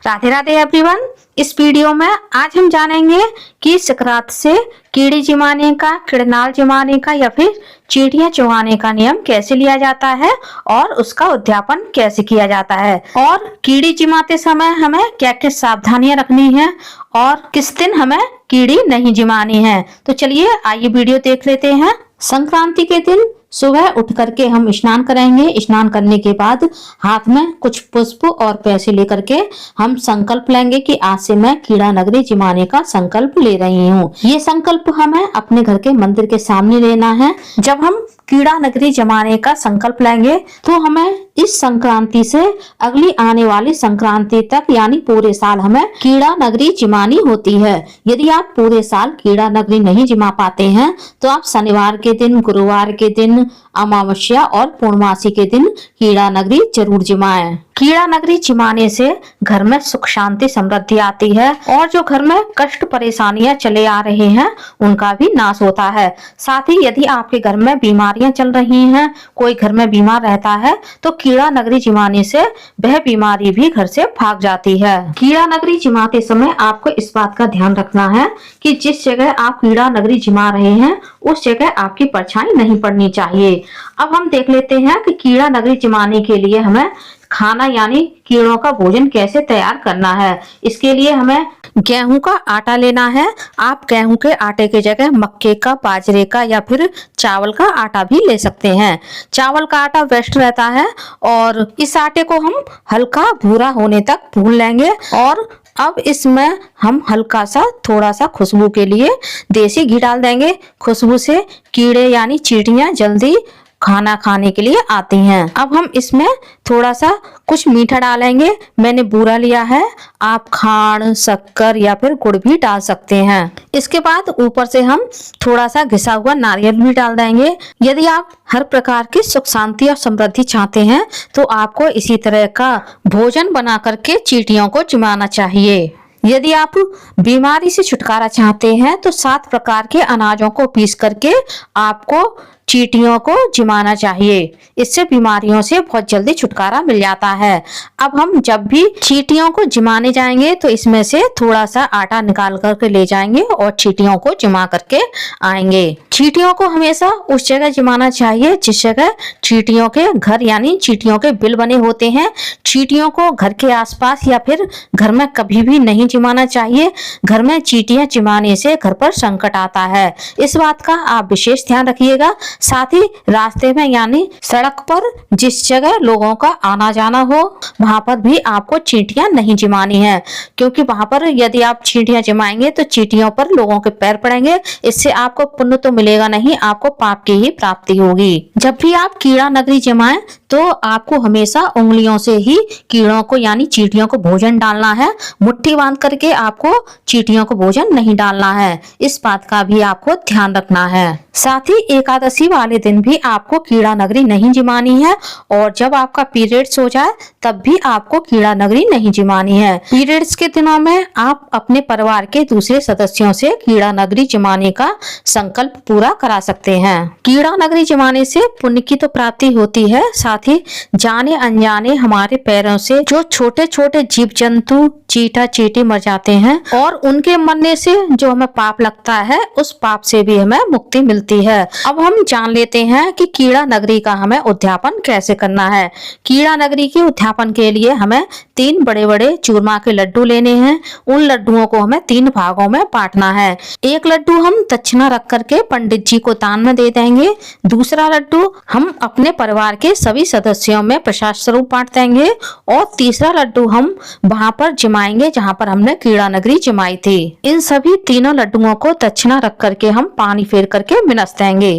Radhe Radhe everyone. इस video में आज हम जानेंगे कि सक्रांत से कीड़ी जिमाने का, किड़नाल जिमाने का या फिर चींटियां चुगाने का नियम कैसे लिया जाता है और उसका उद्यापन कैसे किया जाता है, और कीड़ी जिमाते समय हमें क्या क्या सावधानियां रखनी है और किस दिन हमें कीड़ी नहीं जिमानी है। तो चलिए आइए वीडियो देख लेते हैं। संक्रांति के दिन सुबह उठ करके हम स्नान करेंगे। स्नान करने के बाद हाथ में कुछ पुष्प और पैसे लेकर के हम संकल्प लेंगे कि आज से मैं कीड़ा नगरी जिमाने का संकल्प ले रही हूँ। ये संकल्प हमें अपने घर के मंदिर के सामने लेना है। जब हम कीड़ा नगरी जमाने का संकल्प लेंगे तो हमें इस संक्रांति से अगली आने वाली संक्रांति तक यानी पूरे साल हमें कीड़ा नगरी जिमानी होती है। यदि आप पूरे साल कीड़ा नगरी नहीं जिमा पाते हैं तो आप शनिवार के दिन, गुरुवार के दिन, अमावस्या और पूर्णमासी के दिन कीड़ा नगरी जरूर जिमाएं। कीड़ा नगरी जिमाने से घर में सुख शांति समृद्धि आती है और जो घर में कष्ट परेशानियां चले आ रहे हैं उनका भी नाश होता है। साथ ही यदि आपके घर में बीमारियां चल रही हैं, कोई घर में बीमार रहता है तो कीड़ा नगरी जिमाने से वह बीमारी भी घर से भाग जाती है। कीड़ा नगरी जिमाते समय आपको इस बात का ध्यान रखना है कि जिस जगह आप कीड़ा नगरी जिमा रहे हैं उस जगह आपकी परछाई नहीं पड़नी चाहिए। अब हम देख लेते हैं कि कीड़ा नगरी जिमाने के लिए हमें खाना यानी कीड़ों का भोजन कैसे तैयार करना है। इसके लिए हमें गेहूं का आटा लेना है। आप गेहूं के आटे की जगह मक्के का, बाजरे का या फिर चावल का आटा भी ले सकते हैं। चावल का आटा बेस्ट रहता है और इस आटे को हम हल्का भूरा होने तक भून लेंगे। और अब इसमें हम हल्का सा थोड़ा सा खुशबू के लिए देसी घी डाल देंगे। खुशबू से कीड़े यानी चींटियां जल्दी खाना खाने के लिए आती हैं। अब हम इसमें थोड़ा सा कुछ मीठा डालेंगे। मैंने बूरा लिया है, आप खांड, शक्कर या फिर गुड़ भी डाल सकते हैं। इसके बाद ऊपर से हम थोड़ा सा घिसा हुआ नारियल भी डाल देंगे। यदि आप हर प्रकार की सुख शांति और समृद्धि चाहते हैं तो आपको इसी तरह का भोजन बना करके चींटियों को जिमाना चाहिए। यदि आप बीमारी से छुटकारा चाहते हैं तो 7 प्रकार के अनाजों को पीस करके आपको चींटियों को जिमाना चाहिए। इससे बीमारियों से बहुत जल्दी छुटकारा मिल जाता है। अब हम जब भी चींटियों को जिमाने जाएंगे तो इसमें से थोड़ा सा आटा निकाल करके ले जाएंगे और चींटियों को जिमा करके आएंगे। चींटियों को हमेशा उस जगह जिमाना चाहिए जिस जगह चींटियों के घर यानी चींटियों के बिल बने होते हैं। चींटियों को घर के आसपास या फिर घर में कभी भी नहीं जिमाना चाहिए। घर में चींटियां जिमाने से घर पर संकट आता है। इस बात का आप विशेष ध्यान रखिएगा। साथ ही रास्ते में यानी सड़क पर जिस जगह लोगों का आना जाना हो वहां पर भी आपको चींटियां नहीं जिमानी है, क्योंकि वहां पर यदि आप चींटियां जिमाएंगे तो चींटियों पर लोगों के पैर पड़ेंगे। इससे आपको पुण्य तो मिलेगा नहीं, आपको पाप की ही प्राप्ति होगी। जब भी आप कीड़ा नगरी जिमाएं तो आपको हमेशा उंगलियों से ही कीड़ों को यानी चींटियों को भोजन डालना है। मुट्ठी बांध करके आपको चींटियों को भोजन नहीं डालना है। इस बात का भी आपको ध्यान रखना है। साथ ही एकादशी वाले दिन भी आपको कीड़ा नगरी नहीं जिमानी है और जब आपका पीरियड्स हो जाए तब भी आपको कीड़ा नगरी नहीं जिमानी है। पीरियड्स के दिनों में आप अपने परिवार के दूसरे सदस्यों से कीड़ा नगरी जिमाने का संकल्प पूरा करा सकते हैं। कीड़ा नगरी जिमाने से पुण्य की तो प्राप्ति होती है, साथ ही जाने अनजाने हमारे पैरों से जो छोटे छोटे जीव जंतु चींटा चींटी मर जाते हैं और उनके मरने से जो हमें पाप लगता है उस पाप से भी हमें मुक्ति मिलती है। अब हम जान लेते हैं कि कीड़ा नगरी का हमें उद्यापन कैसे करना है। कीड़ा नगरी के उद्यापन के लिए हमें 3 बड़े बड़े चूरमा के लड्डू लेने हैं। उन लड्डुओं को हमें 3 भागों में बांटना है। एक लड्डू हम दक्षिणा रख करके पंडित जी को दान में दे देंगे। दूसरा लड्डू हम अपने परिवार के सभी सदस्यों में प्रसाद स्वरूप बांट देंगे और तीसरा लड्डू हम वहां पर जिमाएंगे जहां पर हमने कीड़ा नगरी जिमाई थी। इन सभी तीनों लड्डुओं को दक्षिणा रख करके हम पानी फेर करके मिनस देंगे।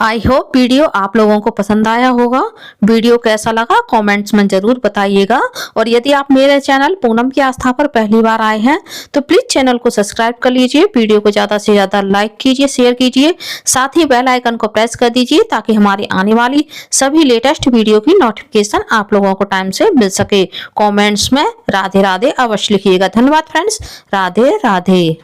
आई होप वीडियो आप लोगों को पसंद आया होगा। वीडियो कैसा लगा कमेंट्स में जरूर बताइएगा और यदि आप मेरे चैनल पूनम की आस्था पर पहली बार आए हैं तो प्लीज चैनल को सब्सक्राइब कर लीजिए। वीडियो को ज्यादा से ज्यादा लाइक कीजिए, शेयर कीजिए, साथ ही बेल आइकन को प्रेस कर दीजिए ताकि हमारी आने वाली सभी लेटेस्ट वीडियो की नोटिफिकेशन आप लोगों को टाइम से मिल सके। कमेंट्स में राधे राधे अवश्य लिखिएगा। धन्यवाद फ्रेंड्स, राधे राधे।